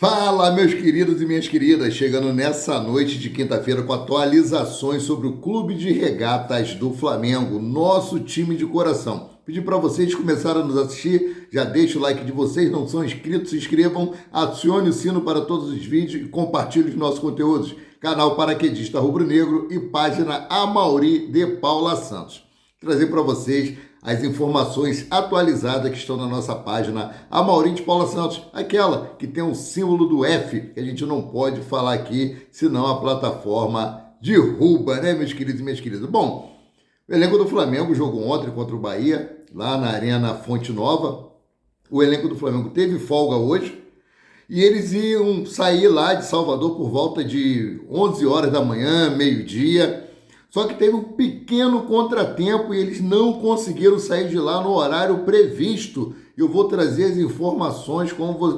Fala, meus queridos e minhas queridas, chegando nessa noite de quinta-feira com atualizações sobre o Clube de Regatas do Flamengo, nosso time de coração. Pedir para vocês começarem a nos assistir, já deixa o like de vocês, não são inscritos, se inscrevam, acione o sino para todos os vídeos e compartilhe os nossos conteúdos. Canal Paraquedista Rubro Negro e página Amaury de Paula Santos. Trazer para vocês as informações atualizadas que estão na nossa página Amaury de Paula Santos, aquela que tem o símbolo do F, que a gente não pode falar aqui, senão a plataforma derruba, né, meus queridos e minhas queridas? Bom, o elenco do Flamengo jogou ontem contra o Bahia, lá na Arena Fonte Nova. O elenco do Flamengo teve folga hoje e eles iam sair lá de Salvador por volta de 11 horas da manhã, meio-dia. Só que teve um pequeno contratempo e eles não conseguiram sair de lá no horário previsto. Eu vou trazer as informações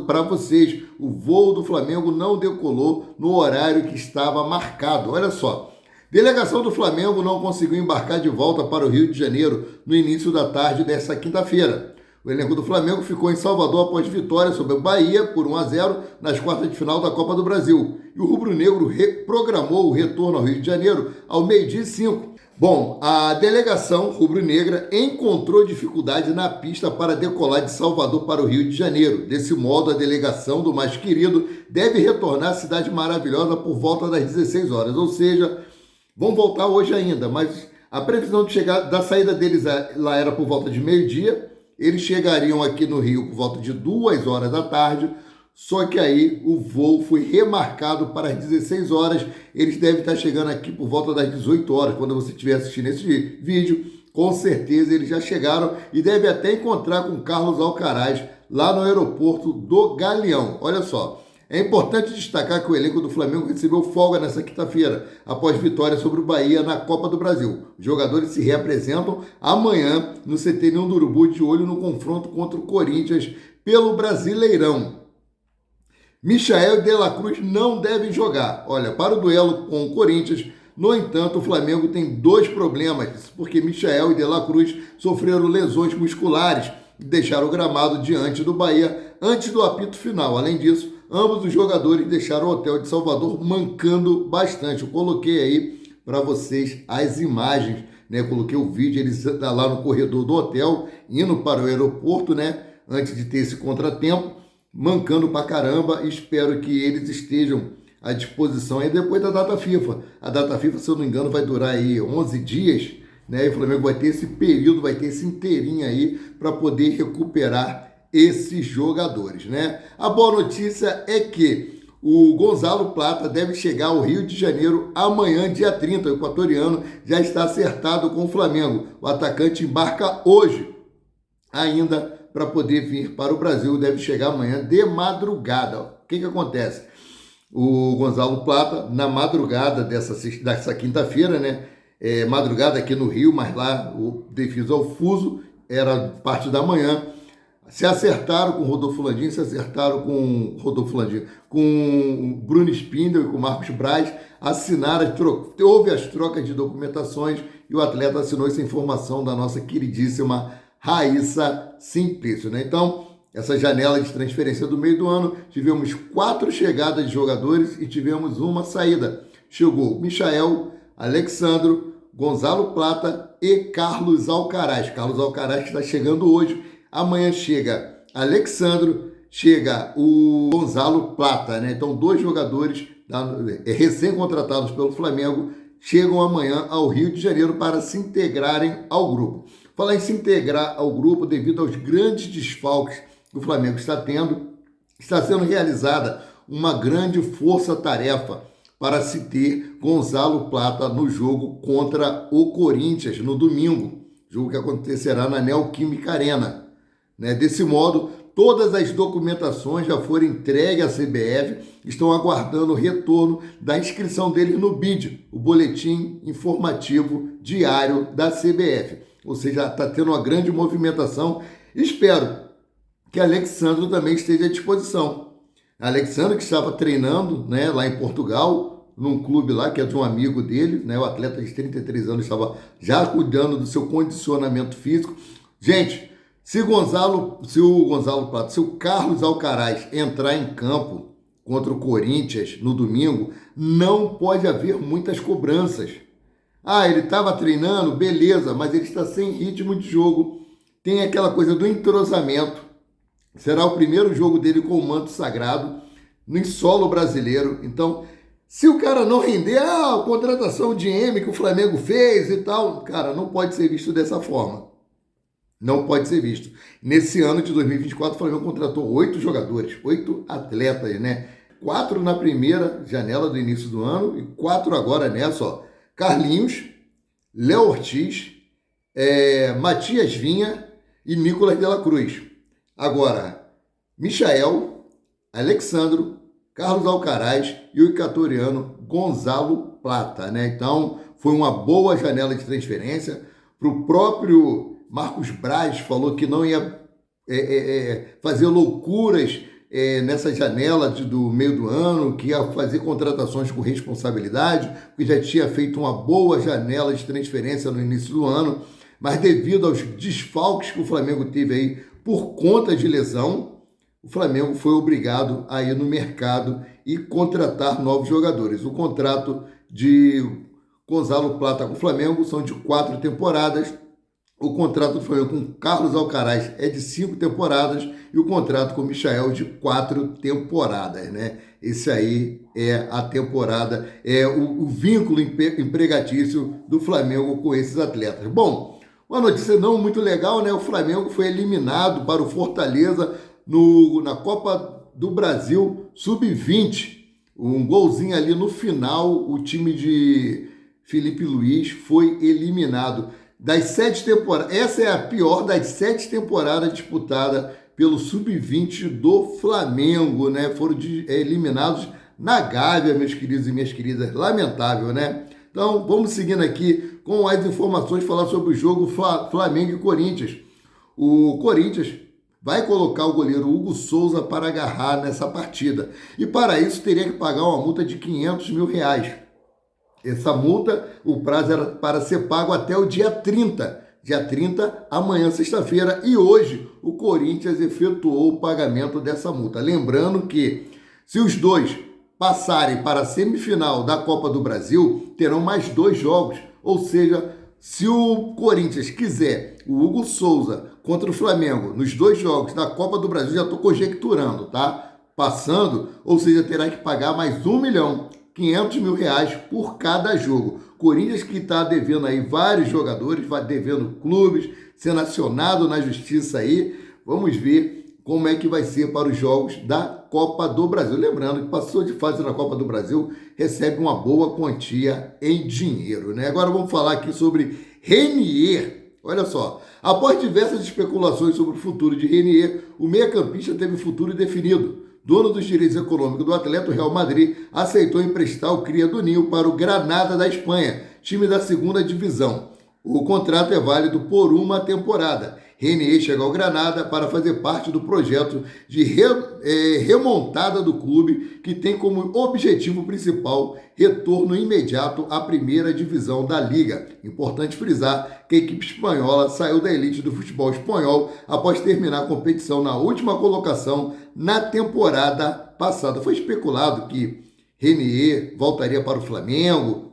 para vocês. O voo do Flamengo não decolou no horário que estava marcado. Olha só, delegação do Flamengo não conseguiu embarcar de volta para o Rio de Janeiro no início da tarde desta quinta-feira. O elenco do Flamengo ficou em Salvador após vitória sobre o Bahia por 1-0 nas quartas de final da Copa do Brasil. E o rubro-negro reprogramou o retorno ao Rio de Janeiro ao 12h05. Bom, a delegação rubro-negra encontrou dificuldade na pista para decolar de Salvador para o Rio de Janeiro. Desse modo, a delegação do mais querido deve retornar à cidade maravilhosa por volta das 16 horas. Ou seja, vão voltar hoje ainda, mas a previsão da saída deles lá era por volta de meio-dia. Eles chegariam aqui no Rio por volta de 2 horas da tarde, só que aí o voo foi remarcado para as 16 horas. Eles devem estar chegando aqui por volta das 18 horas, quando você estiver assistindo esse vídeo. Com certeza eles já chegaram e devem até encontrar com Carlos Alcaraz lá no aeroporto do Galeão. Olha só. É importante destacar que o elenco do Flamengo recebeu folga nessa quinta-feira, após vitória sobre o Bahia na Copa do Brasil. Os jogadores se reapresentam amanhã no CT Ninho do Urubu, de olho no confronto contra o Corinthians pelo Brasileirão. Michael e De La Cruz não devem jogar. Olha, para o duelo com o Corinthians, no entanto, o Flamengo tem dois problemas, porque Michael e De La Cruz sofreram lesões musculares e deixaram o gramado diante do Bahia antes do apito final. Além disso, ambos os jogadores deixaram o hotel de Salvador mancando bastante. Eu coloquei aí para vocês as imagens, né? Coloquei o vídeo, eles lá no corredor do hotel, indo para o aeroporto, né? Antes de ter esse contratempo, mancando pra caramba. Espero que eles estejam à disposição aí depois da data FIFA. A data FIFA, se eu não me engano, vai durar aí 11 dias, né? E o Flamengo vai ter esse período, vai ter esse inteirinho aí para poder recuperar esses jogadores, né? A boa notícia é que o Gonzalo Plata deve chegar ao Rio de Janeiro amanhã, dia 30. O equatoriano já está acertado com o Flamengo. O atacante embarca hoje ainda para poder vir para o Brasil. Deve chegar amanhã de madrugada. O que acontece? O Gonzalo Plata, na madrugada dessa quinta-feira, né? Madrugada aqui no Rio, mas lá, devido ao fuso, era parte da manhã. Se acertaram com o Rodolfo Landim, se acertaram com o Bruno Spindel e com o Marcos Braz, assinaram, houve as trocas de documentações e o atleta assinou essa informação da nossa queridíssima Raíssa Simplício, né? Então, essa janela de transferência do meio do ano, tivemos 4 chegadas de jogadores e tivemos uma saída. Chegou Michael, Alexandro, Gonzalo Plata e Carlos Alcaraz. Carlos Alcaraz que está chegando hoje. Amanhã chega Alexandro, chega o Gonzalo Plata, né? Então, 2 jogadores recém-contratados pelo Flamengo chegam amanhã ao Rio de Janeiro para se integrarem ao grupo. Falar em se integrar ao grupo, devido aos grandes desfalques que o Flamengo está tendo, está sendo realizada uma grande força-tarefa para se ter Gonzalo Plata no jogo contra o Corinthians no domingo, jogo que acontecerá na Neoquímica Arena. Desse modo, todas as documentações já foram entregues à CBF, estão aguardando o retorno da inscrição deles no BID, o Boletim Informativo Diário da CBF. Ou seja, está tendo uma grande movimentação. Espero que Alexandre também esteja à disposição. Alexandre, que estava treinando, né, lá em Portugal, num clube lá, que é de um amigo dele, né, o atleta de 33 anos estava já cuidando do seu condicionamento físico. Gente, se o Carlos Alcaraz entrar em campo, contra o Corinthians no domingo, não pode haver muitas cobranças. Ah, ele estava treinando, beleza, mas ele está sem ritmo de jogo. Tem aquela coisa do entrosamento. Será o primeiro jogo dele com o manto sagrado no solo brasileiro. Então, se o cara não render, a contratação de M que o Flamengo fez e tal, cara, não pode ser visto dessa forma. Não pode ser visto. Nesse ano de 2024, o Flamengo contratou 8 jogadores, 8 atletas, né? 4 na primeira janela do início do ano e 4 agora nessa, ó. Carlinhos, Léo Ortiz, Matias Vinha e Nicolas de la Cruz. Agora, Michael, Alexandro, Carlos Alcaraz e o equatoriano Gonzalo Plata, né? Então, foi uma boa janela de transferência. Para o próprio Marcos Braz falou que não ia fazer loucuras nessa janela do meio do ano, que ia fazer contratações com responsabilidade, que já tinha feito uma boa janela de transferência no início do ano, mas devido aos desfalques que o Flamengo teve aí por conta de lesão, o Flamengo foi obrigado a ir no mercado e contratar novos jogadores. O contrato de Gonzalo Plata com o Flamengo são de 4 temporadas. O contrato do Flamengo com Carlos Alcaraz é de 5 temporadas e o contrato com o Michael de 4 temporadas, né? Esse aí é a temporada, é o vínculo empregatício do Flamengo com esses atletas. Bom, uma notícia não muito legal, né? O Flamengo foi eliminado para o Fortaleza na Copa do Brasil Sub-20. Um golzinho ali no final, o time de Felipe Luiz foi eliminado. Das 7 temporadas, essa é a pior das 7 temporadas disputadas pelo Sub-20 do Flamengo, né? Foram eliminados na Gávea, meus queridos e minhas queridas. Lamentável, né? Então, vamos seguindo aqui com as informações, falar sobre o jogo Flamengo e Corinthians. O Corinthians vai colocar o goleiro Hugo Souza para agarrar nessa partida. E para isso teria que pagar uma multa de R$500 mil. Essa multa, o prazo era para ser pago até o dia 30. Dia 30, amanhã, sexta-feira. E hoje, o Corinthians efetuou o pagamento dessa multa. Lembrando que, se os dois passarem para a semifinal da Copa do Brasil, terão mais 2 jogos. Ou seja, se o Corinthians quiser o Hugo Souza contra o Flamengo nos 2 jogos da Copa do Brasil, já estou conjecturando, tá? Passando, ou seja, terá que pagar mais R$1.500.000 por cada jogo. Corinthians que está devendo aí vários jogadores, vai devendo clubes, sendo acionado na justiça aí. Vamos ver como é que vai ser para os jogos da Copa do Brasil. Lembrando que passou de fase na Copa do Brasil, recebe uma boa quantia em dinheiro, né? Agora vamos falar aqui sobre Renier. Olha só, após diversas especulações sobre o futuro de Renier, o meia-campista teve o futuro definido. Dono dos direitos econômicos do atleta, o Real Madrid aceitou emprestar o cria do Ninho para o Granada da Espanha, time da segunda divisão. O contrato é válido por uma temporada. Renier chega ao Granada para fazer parte do projeto de remontada do clube, que tem como objetivo principal retorno imediato à primeira divisão da Liga. Importante frisar que a equipe espanhola saiu da elite do futebol espanhol após terminar a competição na última colocação na temporada passada. Foi especulado que Renier voltaria para o Flamengo,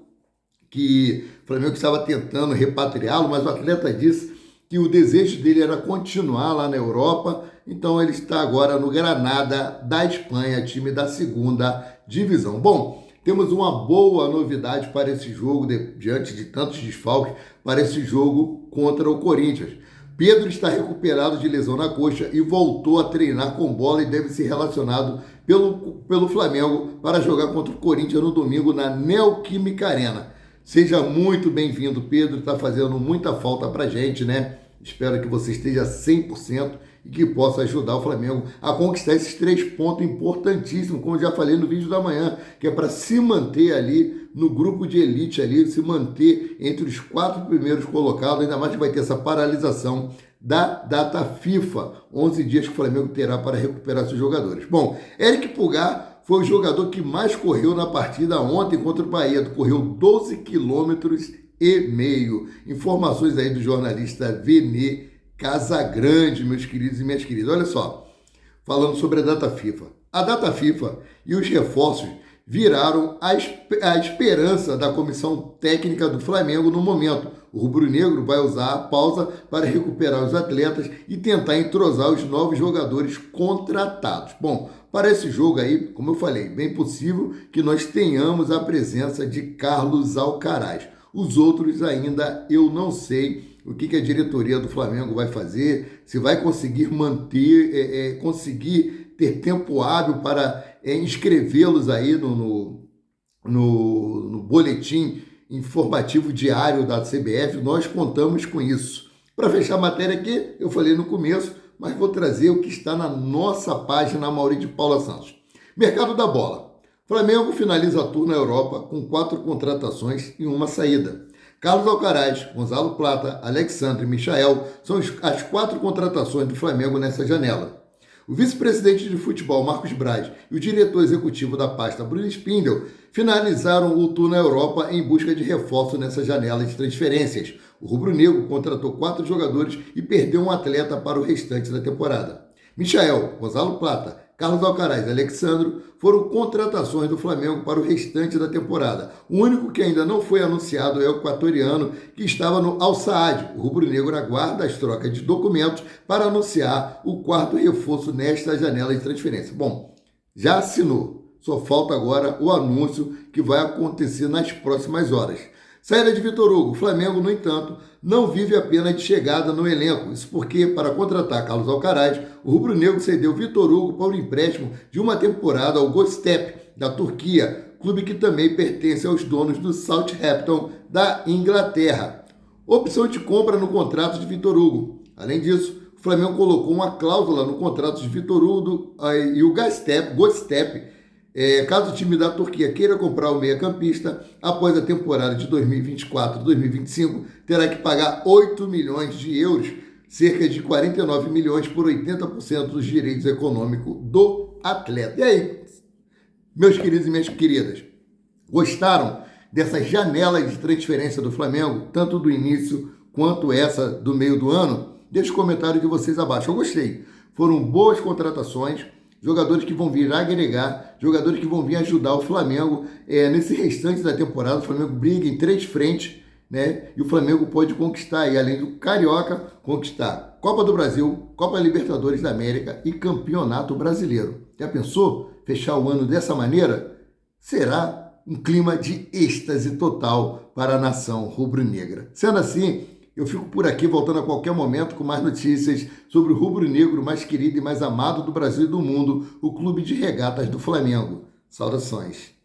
que o Flamengo estava tentando repatriá-lo, mas o atleta disse que o desejo dele era continuar lá na Europa, então ele está agora no Granada da Espanha, time da segunda divisão. Bom, temos uma boa novidade para esse jogo, diante de tantos desfalques, para esse jogo contra o Corinthians. Pedro está recuperado de lesão na coxa e voltou a treinar com bola e deve ser relacionado pelo Flamengo para jogar contra o Corinthians no domingo na Neoquímica Arena. Seja muito bem-vindo, Pedro, está fazendo muita falta para a gente, né? Espero que você esteja 100% e que possa ajudar o Flamengo a conquistar esses 3 pontos importantíssimos, como eu já falei no vídeo da manhã, que é para se manter ali no grupo de elite, ali, se manter entre os 4 primeiros colocados, ainda mais que vai ter essa paralisação da data FIFA, 11 dias que o Flamengo terá para recuperar seus jogadores. Bom, Eric Pulgar foi o jogador que mais correu na partida ontem contra o Bahia, correu 12,5 quilômetros. Informações aí do jornalista Vene Casagrande, meus queridos e minhas queridas. Olha só, falando sobre a data FIFA. A data FIFA e os reforços viraram a esperança da comissão técnica do Flamengo no momento. O rubro-negro vai usar a pausa para recuperar os atletas e tentar entrosar os novos jogadores contratados. Bom, para esse jogo aí, como eu falei, bem possível que nós tenhamos a presença de Carlos Alcaraz. Os outros ainda eu não sei o que a diretoria do Flamengo vai fazer, se vai conseguir manter, conseguir ter tempo hábil para inscrevê-los aí no boletim informativo diário da CBF. Nós contamos com isso. Para fechar a matéria aqui, eu falei no começo, mas vou trazer o que está na nossa página Mauri de Paula Santos. Mercado da bola. Flamengo finaliza a tour na Europa com 4 contratações e uma saída. Carlos Alcaraz, Gonzalo Plata, Alexandre e Michael são as 4 contratações do Flamengo nessa janela. O vice-presidente de futebol, Marcos Braz, e o diretor executivo da pasta, Bruno Spindel, finalizaram o tour na Europa em busca de reforço nessa janela de transferências. O rubro-negro contratou 4 jogadores e perdeu um atleta para o restante da temporada. Michael, Gonzalo Plata, Carlos Alcaraz e Alexandro foram contratações do Flamengo para o restante da temporada. O único que ainda não foi anunciado é o equatoriano, que estava no Al Saad. O rubro-negro aguarda as trocas de documentos para anunciar o 4º reforço nesta janela de transferência. Bom, já assinou. Só falta agora o anúncio que vai acontecer nas próximas horas. Saída de Vitor Hugo. O Flamengo, no entanto, não vive apenas de chegada no elenco. Isso porque, para contratar Carlos Alcaraz, o rubro-negro cedeu Vitor Hugo para o empréstimo de uma temporada ao Göztepe, da Turquia, clube que também pertence aos donos do Southampton, da Inglaterra. Opção de compra no contrato de Vitor Hugo. Além disso, o Flamengo colocou uma cláusula no contrato de Vitor Hugo e o Göztepe, caso o time da Turquia queira comprar o meia-campista, após a temporada de 2024-2025, terá que pagar 8 milhões de euros, cerca de 49 milhões por 80% dos direitos econômicos do atleta. E aí, meus queridos e minhas queridas, gostaram dessa janela de transferência do Flamengo, tanto do início quanto essa do meio do ano? Deixe o comentário de vocês abaixo. Eu gostei. Foram boas contratações, jogadores que vão vir agregar, jogadores que vão vir ajudar o Flamengo nesse restante da temporada. O Flamengo briga em 3 frentes, né? E o Flamengo pode conquistar, e além do Carioca, conquistar Copa do Brasil, Copa Libertadores da América e Campeonato Brasileiro. Já pensou fechar o ano dessa maneira? Será um clima de êxtase total para a nação rubro-negra. Sendo assim, eu fico por aqui, voltando a qualquer momento com mais notícias sobre o rubro-negro mais querido e mais amado do Brasil e do mundo, o Clube de Regatas do Flamengo. Saudações.